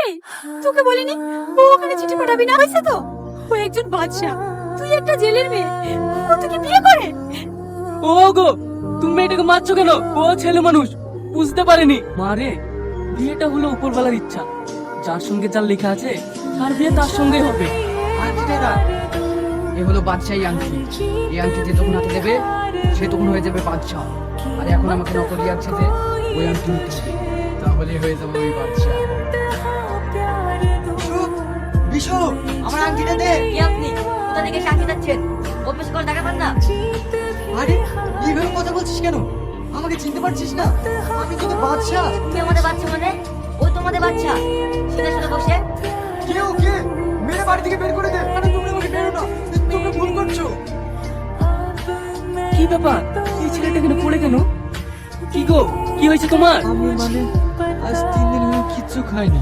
এই তোকে বলিনি ও ওখানে চিঠি পাঠাবি না, হয়েছে তো? ও একজন বাদশা, তুই একটা জেলের মেয়ে, ও তোকে বিয়ে করে? ও গো, তুমি মেয়েটাকে মারছো কেন? ও ছেলে মানুষ, বুঝতে পারেনি। মারে, বিয়েটা হলো উপরওয়ালার ইচ্ছা, যার সঙ্গে যার লেখা আছে তার বিয়ে তার সঙ্গেই হবে। আংটিটা এ হলো বাদশাহী আংটি। এই আংটি যে যখন হাতে দেবে সে তখন হয়ে যাবে বাদশাহ। আর এখন আমাকে নকল লাগছে যে ওই আংটি নিতে হবে, তাহলে হয়ে যাবে ওই বাদশাহ। বিশু, আমার আংটিটা দে। কি আপনি কোথা থেকে সাক্ষী যাচ্ছেন? অফিস করে টাকা পান না? আরে এইভাবে কথা বলছিস কেন? আমাকে চিনতে পারছিস না? আমি তোদের বাদশাহ। তুমি আমাদের বাচ্চা মানে? ও তোমাদের বাচ্চা। সিধা সাথে বসে কেউ কে মেরে বাড়ি থেকে বের করে দে। আরে তুমি আমাকে বেরো না, তোমরা ভুল করছো। কি ব্যাপার, এই ছেলেটা কেন পড়ে কেন? কি গো, কি হয়েছে তোমার? আমি মানে আজ 3 দিন হলো কিচ্ছু খাইনি।